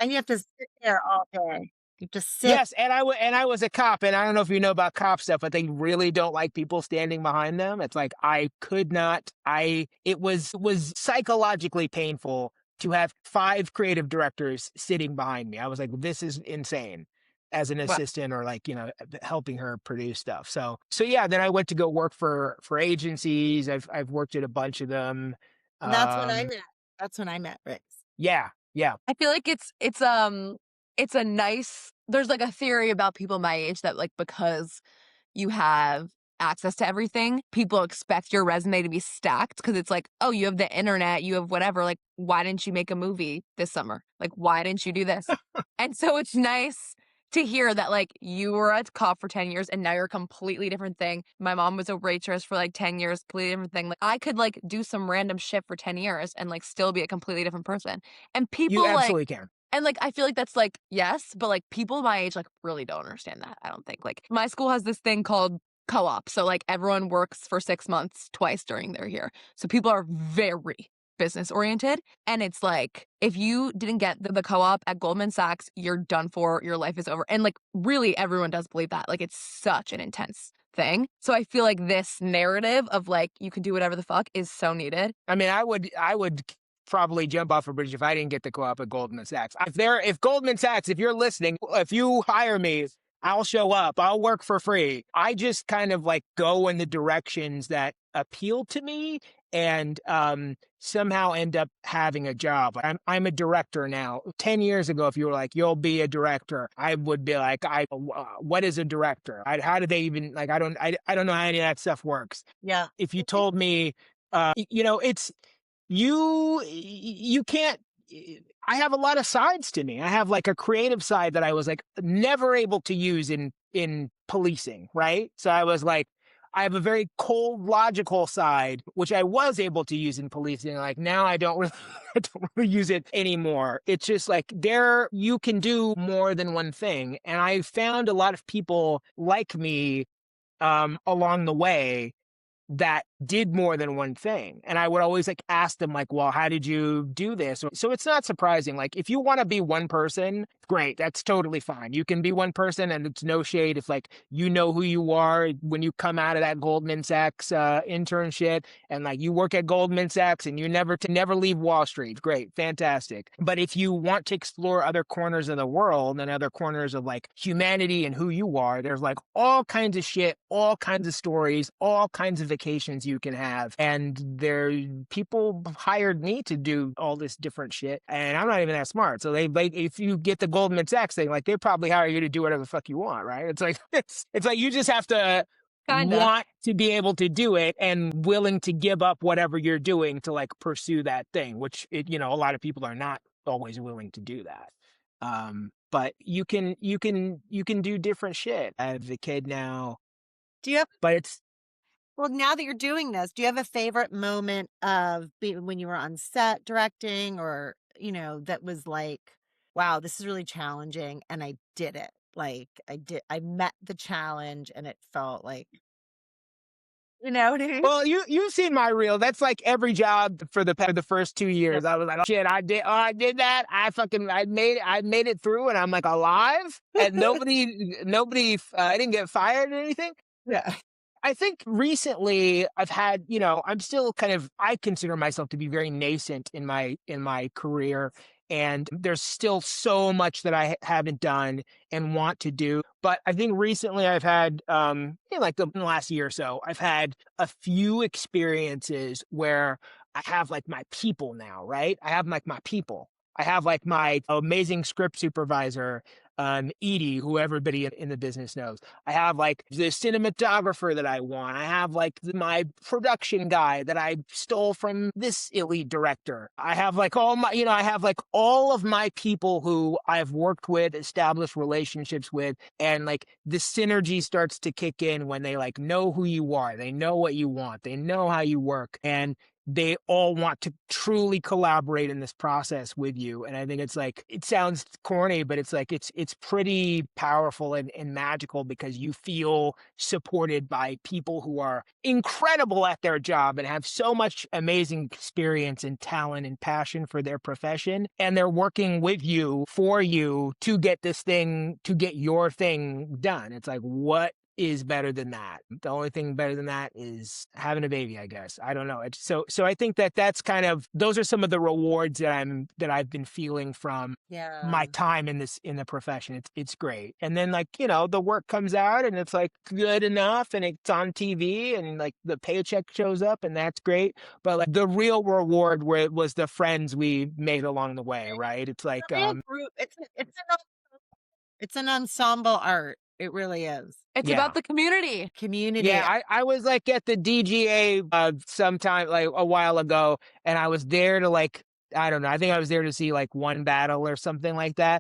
And you have to sit there all day. You just sit. Yes, and I was a cop, and I don't know if you know about cop stuff, but they really don't like people standing behind them. It's like I could not. I it was psychologically painful to have 5 creative directors sitting behind me. I was like, this is insane as an Well, assistant or like, helping her produce stuff. So yeah, then I went to go work for agencies. I've worked at a bunch of them. And that's when I Um met. That's when I met Rick. yeah, yeah. I feel like it's a nice there's like a theory about people my age that like because you have access to everything, people expect your resume to be stacked because it's like, "Oh, you have the internet, you have whatever, like, why didn't you make a movie this summer? Like, why didn't you do this?" And so it's nice to hear that, like, you were a cop for 10 years and now you're a completely different thing. My mom was a waitress for, like, 10 years, completely different thing. Like, I could, like, do some random shit for 10 years and, like, still be a completely different person. And You people, like absolutely can. and, like, I feel like that's, like, yes, but, like, people my age, like, really don't understand that, I don't think. Like, my school has this thing called co-op, so, like, everyone works for 6 months twice during their year. So people are very business oriented, and it's like, if you didn't get the co-op at Goldman Sachs, you're done for, your life is over, and, like, really everyone does believe that, like, it's such an intense thing. So I feel like this narrative of, like, you can do whatever the fuck is so needed. I mean, I would probably jump off a bridge if I didn't get the co-op at Goldman Sachs. If Goldman Sachs, if you're listening, if you hire me, I'll show up. I'll work for free. I just kind of like go in the directions that appeal to me and somehow end up having a job. I'm a director now. 10 years ago, if you were like, "You'll be a director," I would be like, what is a director? How do they even like? I don't know how any of that stuff works. Yeah. If you told me, it's you can't. I have a lot of sides to me. I have like a creative side that I was like never able to use in policing, right? So I was like, I have a very cold, logical side, which I was able to use in policing. Like now I don't really, I don't really use it anymore. It's just like there, you can do more than one thing. And I found a lot of people like me along the way that did more than one thing. And I would always like ask them like, well, how did you do this? So it's not surprising. Like if you want to be one person, great. That's totally fine. You can be one person and it's no shade if like, you know who you are when you come out of that Goldman Sachs internship and like you work at Goldman Sachs and you never leave Wall Street. Great. Fantastic. But if you want to explore other corners of the world and other corners of like humanity and who you are, there's like all kinds of shit, all kinds of stories, all kinds of vacations you can have. And there people hired me to do all this different shit. And I'm not even that smart. So they like if you get the Goldman Sachs thing, like they probably hire you to do whatever the fuck you want, right? It's like it's like you just have to Kinda. want to be able to do it and willing to give up whatever you're doing to like pursue that thing, which a lot of people are not always willing to do that. But you can do different shit. I have a kid now, Do you have, but it's well, now that you're doing this, do you have a favorite moment of when you were on set directing or, that was like, wow, this is really challenging and I did it. Like I met the challenge and it felt like, you know what I mean? well, you've seen my reel. That's like every job for the first 2 years. I was like, oh, shit, I did that. I made it through, and I'm like alive, and nobody, I didn't get fired or anything. Yeah. I think recently I've had, I'm still I consider myself to be very nascent in my career. And there's still so much that I haven't done and want to do. But I think recently I've had, like in the last year or so, I've had a few experiences where I have like my people now, right? I have like my people. I have like my amazing script supervisor, Edie, who everybody in the business knows. I have like the cinematographer that I want. I have like my production guy that I stole from this elite director. I have like I have like all of my people who I've worked with, established relationships with, and like the synergy starts to kick in when they like know who you are. They know what you want. They know how you work. And they all want to truly collaborate in this process with you. And I think it's like, it sounds corny, but it's like, it's pretty powerful and magical because you feel supported by people who are incredible at their job and have so much amazing experience and talent and passion for their profession. And they're working with you, for you, to get this thing, to get your thing done. It's like, what is better than that? The only thing better than that is having a baby, I guess. I don't know. So I think that that's kind of, those are some of the rewards that I've been feeling from Yeah. my time in the profession. It's great. And then, like, you know, the work comes out and it's like good enough and it's on TV and like the paycheck shows up and that's great. But like the real reward where it was the friends we made along the way, right? It's It's like a real group. It's an ensemble art. It really is. It's yeah. about the community. Community. Yeah, I was like at the DGA sometime like a while ago, and I was there to like, I don't know, I think I was there to see like one battle or something like that.